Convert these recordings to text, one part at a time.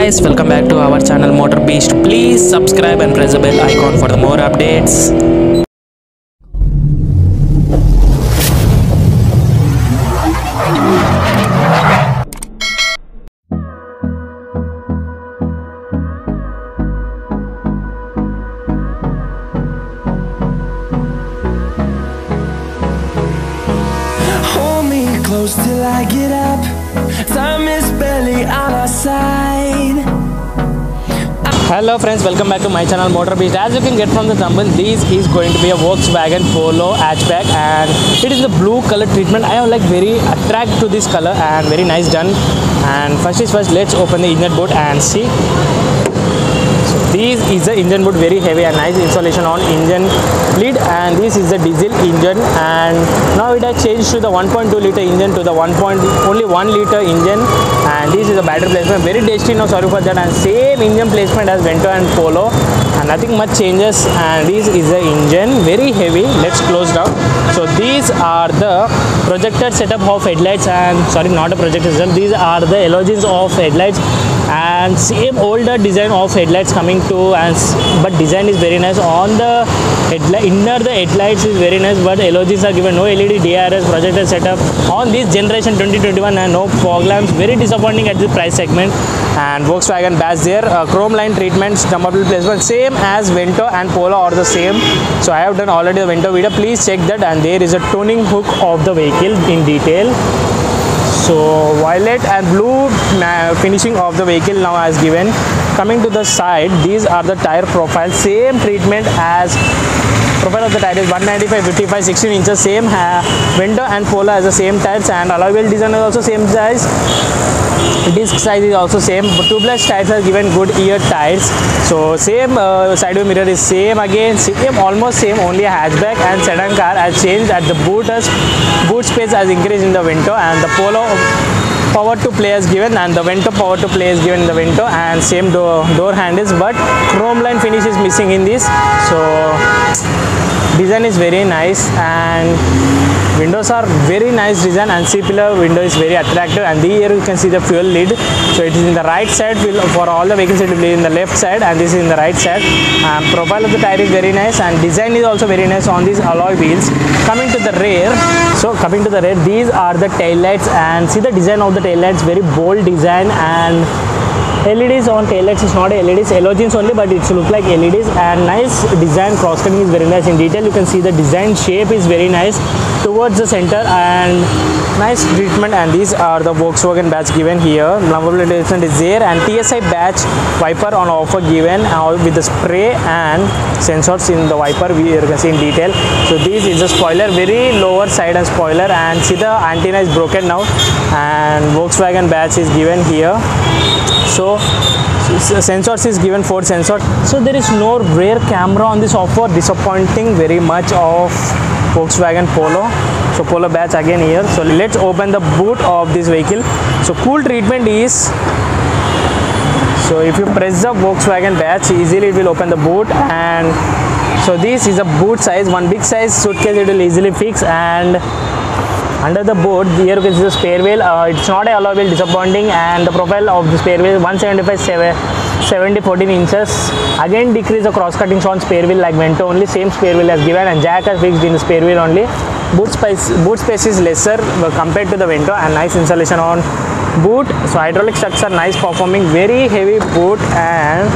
guys, welcome back to our channel Motor Beast. Please subscribe and press the bell icon for the more updates. Hold me close till I get up. Time is barely on our side. Hello friends, welcome back to my channel Motor Beast. As you can get from the thumbnail, this is going to be a Volkswagen Polo hatchback and it is the blue color treatment. I am like very attracted to this color and very nice done. And first is first, let's open the engine boot and see. So this is the engine boot, very heavy and nice installation on engine lid, and this is the diesel engine, and now it has changed to the 1.2 liter engine to the only 1 liter engine, and this is the battery placement, very tasty, no sorry for that, and same engine placement as Vento and Polo, and nothing much changes. And this is the engine, very heavy. Let's close down. So these are the projected setup of headlights, and sorry, not a projected setup, these are the halogens of headlights, and same older design of headlights coming to, and but design is very nice on the inner. The headlights is very nice, but halogens are given, no LED, DRS, projected setup on this generation 2021, and no fog lamps, very disappointing at the price segment. And Volkswagen badge there, chrome line treatments, number plate placement same as Vento and Polo are the same. So I have done already the Vento video, please check that, and there is a tuning hook of the vehicle in detail. So violet and blue finishing of the vehicle now as given. Coming to the side, these are the tire profile, same treatment as profile of the tire is 195, 55, 16 inches, same Vento and Polo has the same tires, and alloy wheel design is also same size. Disc size is also same, but tubeless tires are given good ear tires. So same side view mirror is same again, same almost same, only a hatchback and sedan car has changed at the boot space has increased in the Vento, and the Polo power to play is given, and the Vento power to play is given in the Vento, and same door handles, but chrome line finish is missing in this. So design is very nice, and windows are very nice design, and C-pillar window is very attractive, and here you can see the fuel lid. So it is in the right side, for all the vehicles it will be in the left side, and this is in the right side. Profile of the tire is very nice, and design is also very nice on these alloy wheels. Coming to the rear, these are the tail lights, and see the design of the tail lights, very bold design, and LEDs on tail lights is not LEDs, halogens only, but it look like LEDs, and nice design. Cross cutting is very nice in detail. You can see the design shape is very nice towards the center, and nice treatment. And these are the Volkswagen badge given here. Number plate placement is there, and TSI badge wiper on offer given with the spray and sensors in the wiper. You can see in detail. So this is the spoiler, very lower side and spoiler, and see the antenna is broken now, and Volkswagen badge is given here. So sensors is given, 4 sensors. So there is no rear camera on this offer, disappointing very much of Volkswagen Polo. So Polo badge again here. So let's open the boot of this vehicle. So cool treatment is, so if you press the Volkswagen badge, easily it will open the boot, and so this is a boot size, one big size suitcase it will easily fix. And under the boot, here you can see the spare wheel. It's not a alloy wheel, disappointing, and the profile of the spare wheel 175 70 14 inches. Again decrease the cross cuttings on spare wheel like Vento, only same spare wheel as given, and jack is fixed in the spare wheel only. Boot space is lesser compared to the Vento, and nice installation on boot. So hydraulic struts are nice performing, very heavy boot. And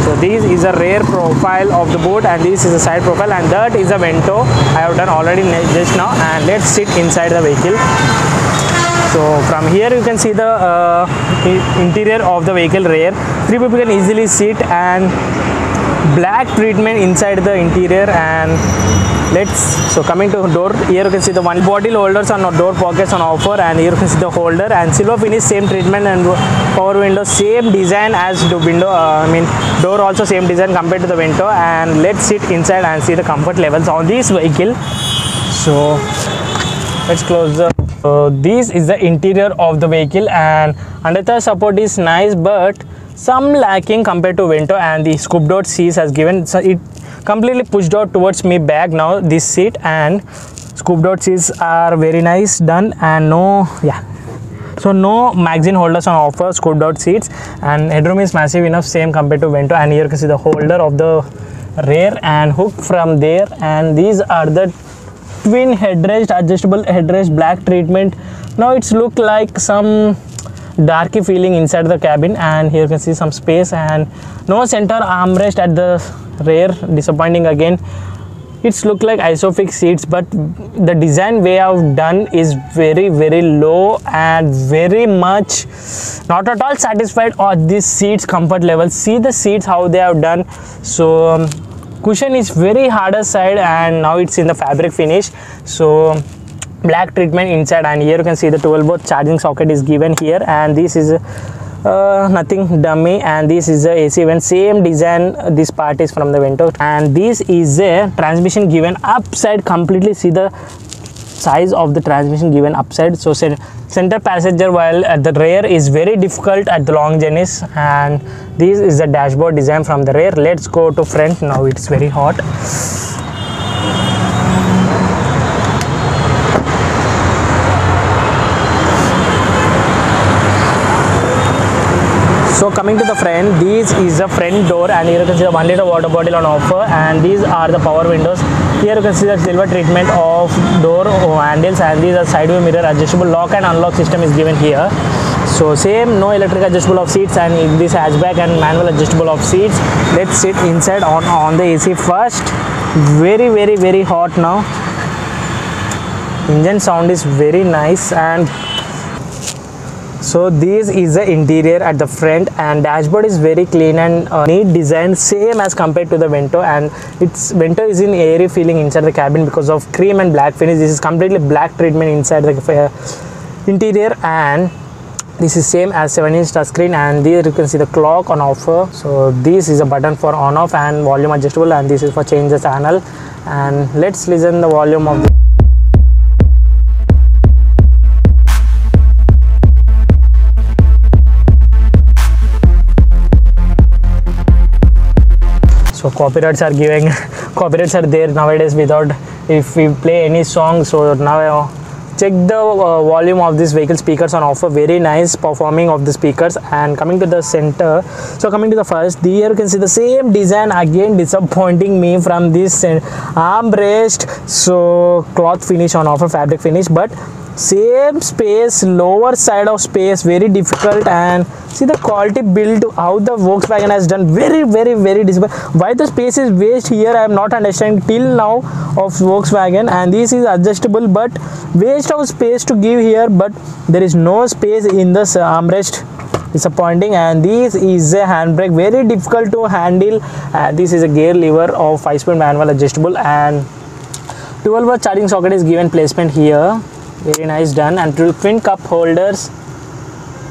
so this is a rear profile of the boot, and this is a side profile, and that is a Vento I have done already just now. And let's sit inside the vehicle. So from here you can see the interior of the vehicle rear. 3 people can easily sit, and black treatment inside the interior. And so coming to door, here you can see the one bottle holders on door pockets on offer, and here you can see the holder, and silver finish same treatment, and power window same design as the window, door also same design compared to the Vento. And let's sit inside and see the comfort levels on this vehicle. So let's close the this is the interior of the vehicle, and under the support is nice, but some lacking compared to Vento, and the scooped out seats has given, so it completely pushed out towards me back now this seat, and scooped out seats are very nice done, and no So no magazine holders on offer, scooped out seats, and headroom is massive enough, same compared to Vento. And here you can see the holder of the rear and hook from there. And these are the twin headrest, adjustable headrest, black treatment. Now it's look like some darky feeling inside the cabin. And here you can see some space and no center armrest at the rear, disappointing again. It's look like isofix seats, but the design way I've done is very low and very much not at all satisfied on this seats comfort level. See the seats how they have done. So cushion is very harder side, and now it's in the fabric finish. So black treatment inside, and here you can see the 12 volt charging socket is given here, and this is nothing dummy, and this is the AC vent, same design. This part is from the Vento, and this is a transmission given upside completely. See the size of the transmission given upside. So center passenger while at the rear is very difficult at the long journeys. And this is the dashboard design from the rear. Let's go to front. Now it's very hot. So coming to the front, this is the front door, and here you can see the 1 liter water bottle on offer, and these are the power windows. Here you can see the silver treatment of door handles, and these are side view mirror, adjustable lock and unlock system is given here. So same, no electric adjustable of seats, and in this hatchback and manual adjustable of seats. Let's sit inside on the AC first. Very hot now. Engine sound is very nice. And so this is the interior at the front, and dashboard is very clean and neat design, same as compared to the Vento. And its Vento is in airy feeling inside the cabin because of cream and black finish. This is completely black treatment inside the interior, and this is same as 7-inch touchscreen. And there you can see the clock on offer. So this is a button for on off and volume adjustable, and this is for change the channel. And let's listen the volume of the so copyrights are giving copyrights are there nowadays without if we play any song. So now check the volume of this vehicle. Speakers on offer, very nice performing of the speakers. And coming to the center, so coming to the first, here you can see the same design again, disappointing me from this armrest. So cloth finish on offer, fabric finish, but same space, lower side of space, very difficult. And see the quality build how the Volkswagen has done, very disappointing. Why the space is waste here, I am not understanding till now of Volkswagen. And this is adjustable, but waste of space to give here, but there is no space in this armrest, disappointing. And this is a handbrake, very difficult to handle. This is a gear lever of 5-speed manual adjustable, and 12 volt charging socket is given placement here, very nice done. And twin cup holders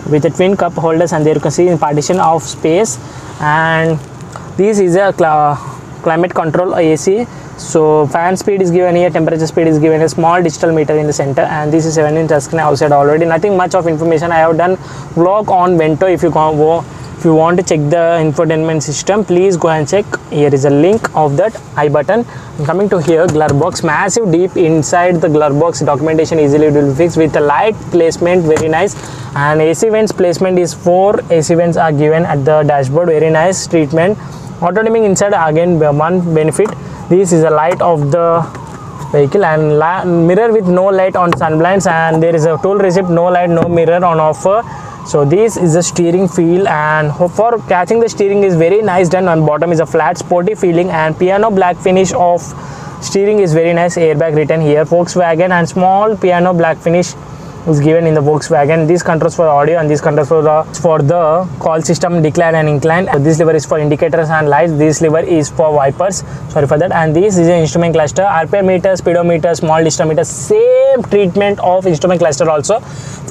with a twin cup holders, and there you can see in partition of space. And this is a climate control AC. So fan speed is given here, temperature speed is given, a small digital meter in the center, and this is 7-inch touchscreen outside already. Nothing much of information. I have done vlog on Vento. If you want to check the infotainment system, please go and check. Here is a link of that I button. And coming to here, glove box, massive deep inside the glove box, documentation easily will be fixed with a light placement, very nice. And AC vents placement is 4 AC vents are given at the dashboard, very nice treatment. Auto dimming inside, again one benefit. This is a light of the vehicle, and mirror with no light on sunblinds, and there is a tool receipt, no light, no mirror on offer. So this is the steering feel, and for catching the steering is very nice done. On bottom is a flat sporty feeling, and piano black finish of steering is very nice. Airbag written here, Volkswagen, and small piano black finish is given in the Volkswagen. These controls for audio, and these controls for the call system, decline and incline. This lever is for indicators and lights. This lever is for wipers, sorry for that. And this is an instrument cluster, RPM meter, speedometer, small digital meter, same treatment of instrument cluster also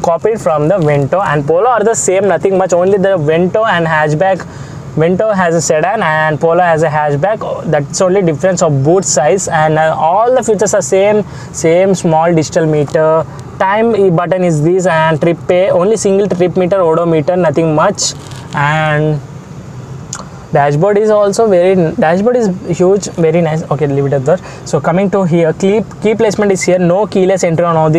copied from the Vento. And Polo are the same, nothing much, only the Vento and hatchback. Vento has a sedan and Polo has a hatchback. That's only difference of boot size, and all the features are same small digital meter. Time button is this, and trip pay, only single trip meter, odometer, nothing much. And Dashboard is also dashboard is huge, very nice. Okay, leave it at that. So coming to here, key placement is here. No keyless entry on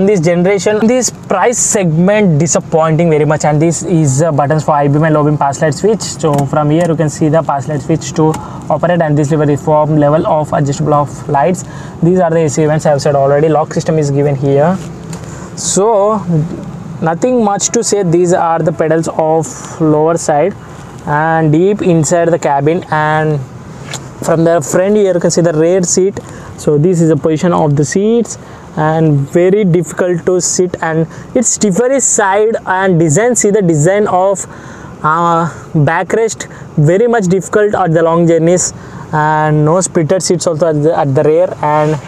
this generation. This price segment disappointing very much. And this is buttons for high beam and low beam pass light switch. So from here you can see the pass light switch to operate, and this lever is for level of adjustable of lights. These are the AC events I have said already. Lock system is given here. So nothing much to say. These are the pedals of lower side and deep inside the cabin, and from the front here you can see the rear seat. So this is the position of the seats, and very difficult to sit, and it's different side and design. See the design of backrest, very much difficult at the long journeys, and no splitter seats also at the rear, and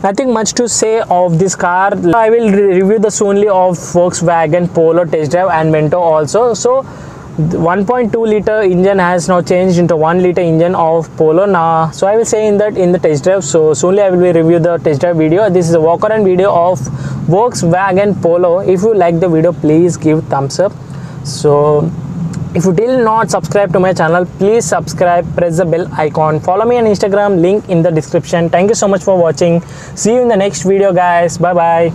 nothing much to say of this car. I will review the soonly of Volkswagen Polo test drive and Vento also. So 1.2 liter engine has now changed into 1 liter engine of Polo now. So I will say in the test drive. So soonly I will review the test drive video. This is a walk around video of Volkswagen Polo. If you like the video, please give thumbs up. So if you still not subscribe to my channel, please subscribe, press the bell icon, follow me on Instagram, link in the description. Thank you so much for watching. See you in the next video guys. Bye bye.